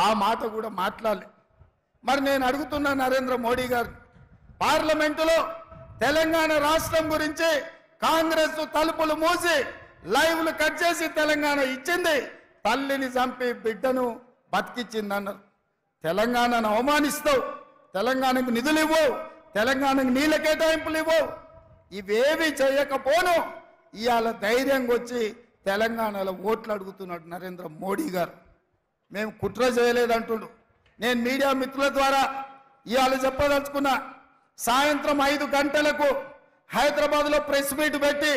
ఆ మాట కూడా మాట్లాడలే. మరి నేను అడుగుతున్నా నరేంద్ర మోడీ గారు, పార్లమెంటులో తెలంగాణ రాష్ట్రం గురించి కాంగ్రెస్ తలుపులు మూసి లైవ్లు కట్ చేసి తెలంగాణ ఇచ్చింది, తల్లిని చంపి బిడ్డను బతికిచ్చిందన్నారు. తెలంగాణను అవమానిస్తావు, తెలంగాణకు నిధులు ఇవ్వవు, తెలంగాణకు నీళ్ళ కేటాయింపులు ఇవ్వవు, ఇవేవి చేయకపోను ఇవాళ ధైర్యంగా వచ్చి తెలంగాణలో ఓట్లు అడుగుతున్నాడు నరేంద్ర మోడీ గారు. మేము కుట్ర చేయలేదంటుడు. నేను మీడియా మిత్రుల ద్వారా ఇవాళ చెప్పదలుచుకున్నా, సాయంత్రం 5 గంటలకు హైదరాబాద్లో ప్రెస్ మీట్ పెట్టి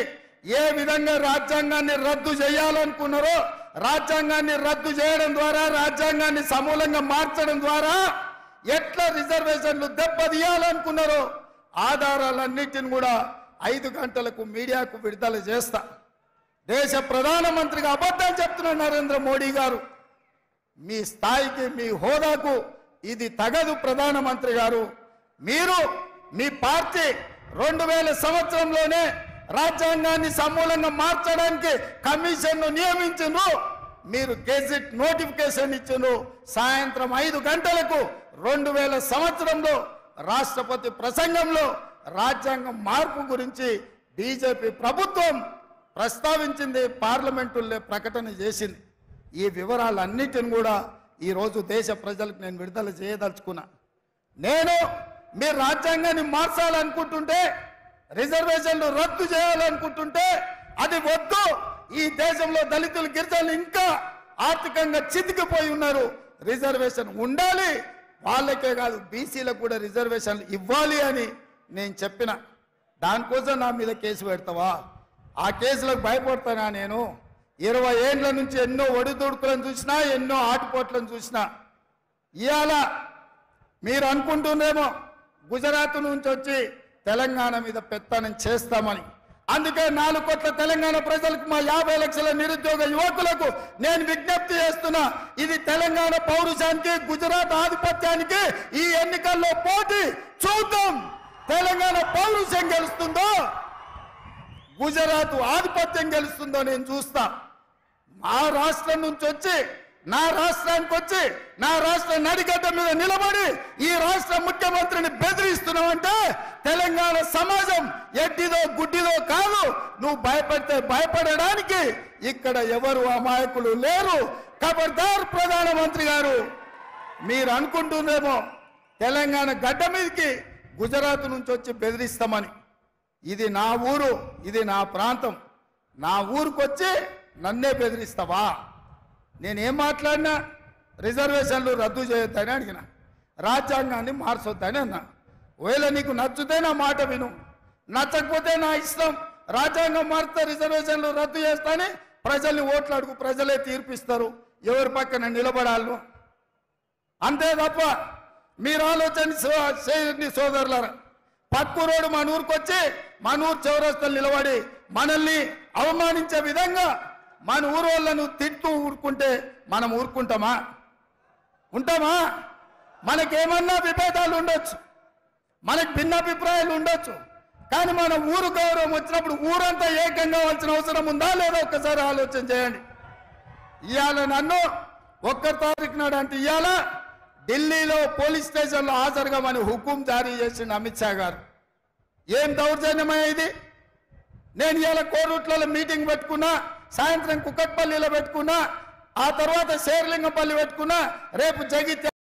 ఏ విధంగా రాజ్యాంగాన్ని రద్దు చేయాలనుకున్నారో, రాజ్యాంగాన్ని రద్దు చేయడం ద్వారా, రాజ్యాంగాన్ని సమూలంగా మార్చడం ద్వారా ఎట్లా రిజర్వేషన్లు దెబ్బతీయాలనుకున్నారో ఆధారాలన్నిటిని కూడా 5 గంటలకు మీడియాకు విడుదల చేస్తా. దేశ ప్రధానమంత్రిగా అబద్ధం చెప్తున్న నరేంద్ర మోడీ గారు, మీ స్థాయికి మీ హోదాకు ఇది తగదు. ప్రధానమంత్రి గారు, మీరు మీ పార్టీ 2000 సంవత్సరంలోనే రాజ్యాంగాన్ని సమూలంగా మార్చడానికి కమిషన్ను నియమించును, మీరు గెజిట్ నోటిఫికేషన్ ఇచ్చును. సాయంత్రం 5 గంటలకు 2000 సంవత్సరంలో రాష్ట్రపతి ప్రసంగంలో రాజ్యాంగం మార్పు గురించి బీజేపీ ప్రభుత్వం ప్రస్తావించింది, పార్లమెంటులో ప్రకటన చేసింది. ఈ వివరాలన్నిటిని కూడా ఈరోజు దేశ ప్రజలకు నేను విడుదల చేయదలుచుకున్నా. నేను మీరు రాజ్యాంగాన్ని మార్చాలనుకుంటుంటే, రిజర్వేషన్లు రద్దు చేయాలనుకుంటుంటే అది వద్దు. ఈ దేశంలో దళితులు, గిరిజనులు ఇంకా ఆర్థికంగా చితికిపోయి ఉన్నారు. రిజర్వేషన్ ఉండాలి, వాళ్ళకే కాదు బీసీలకు కూడా రిజర్వేషన్లు ఇవ్వాలి అని నేను చెప్పిన. దానికోసం నా మీద కేసు పెడతావా? ఆ కేసులకు భయపడతానా? నేను 20 ఏళ్ల నుంచి ఎన్నో ఒడిదుడుకులను చూసినా, ఎన్నో ఆటుపోట్లను చూసినా. ఇవాళ మీరు అనుకుంటుందేమో గుజరాత్ నుంచి వచ్చి తెలంగాణ మీద పెత్తనం చేస్తామని. అందుకే 4 కోట్ల తెలంగాణ ప్రజలకు, మా 50 లక్షల నిరుద్యోగ యువకులకు నేను విజ్ఞప్తి చేస్తున్నా, ఇది తెలంగాణ పౌరుషానికి, గుజరాత్ ఆధిపత్యానికి ఈ ఎన్నికల్లో పోటీ. చూద్దాం తెలంగాణ పౌరుషం గెలుస్తుందో, గుజరాత్ ఆధిపత్యం గెలుస్తుందో నేను చూస్తా. మా రాష్ట్రం నుంచి వచ్చి, నా రాష్ట్రానికి వచ్చి, నా రాష్ట్ర నడిగడ్డ మీద నిలబడి ఈ రాష్ట్ర ముఖ్యమంత్రిని బెదిరిస్తున్నావంటే తెలంగాణ సమాజం ఎడ్డిదో గుడ్డిదో కాదు. నువ్వు భయపడితే భయపడడానికి ఇక్కడ ఎవరు అమాయకులు లేరు. ఖబర్దార్ ప్రధానమంత్రి గారు, మీరు అనుకుంటుందేమో తెలంగాణ గడ్డ మీదకి గుజరాత్ నుంచి వచ్చి బెదిరిస్తామని. ఇది నా ఊరు, ఇది నా ప్రాంతం. నా ఊరికి వచ్చి నన్నే బెదిరిస్తావా? నేనేం మాట్లాడినా రిజర్వేషన్లు రద్దు చేయొద్దని అడిగిన, రాజ్యాంగాన్ని మార్చొద్దని అన్నా. ఒకవేళ నీకు నచ్చితే నా మాట విను, నచ్చకపోతే నా ఇష్టం. రాజ్యాంగం మారితే రిజర్వేషన్లు రద్దు చేస్తానని ప్రజల్ని ఓట్లు అడుగు, ప్రజలే తీర్పిస్తారు ఎవరి పక్కన నిలబడాలను. అంతే తప్ప మీరు ఆలోచన చేయండి సోదరులారా. పక్కూరోడు మన ఊరికి వచ్చి మన ఊరు చౌరస్తలు నిలబడి మనల్ని అవమానించే విధంగా మన ఊరు వాళ్ళను తిట్టుతూ ఊరుకుంటే మనం ఊరుకుంటామా? ఉంటామా? మనకేమన్నా విభేదాలు ఉండొచ్చు, మనకు భిన్నాభిప్రాయాలు ఉండొచ్చు, కానీ మన ఊరు గౌరవం వచ్చినప్పుడు ఊరంతా ఏకంగా కావాల్సిన అవసరం ఉందా లేదా ఒక్కసారి ఆలోచన చేయండి. ఇవాళ నన్ను 1 తారీఖు నాడు అంటే ఇవాళ ఢిల్లీలో పోలీస్ స్టేషన్లో హాజరుగామని హుకుం జారీ చేసిండు అమిత్ షా గారు. ఏం దౌర్జన్యమయ్యా ఇది? నేను ఇవాళ కోరుట్లలో మీటింగ్ పెట్టుకున్నా, సాయంత్రం కుక్కట్పల్లిలో పెట్టుకున్నా, ఆ తర్వాత శేర్లింగంపల్లి పెట్టుకున్నా, రేపు జగిత్యాల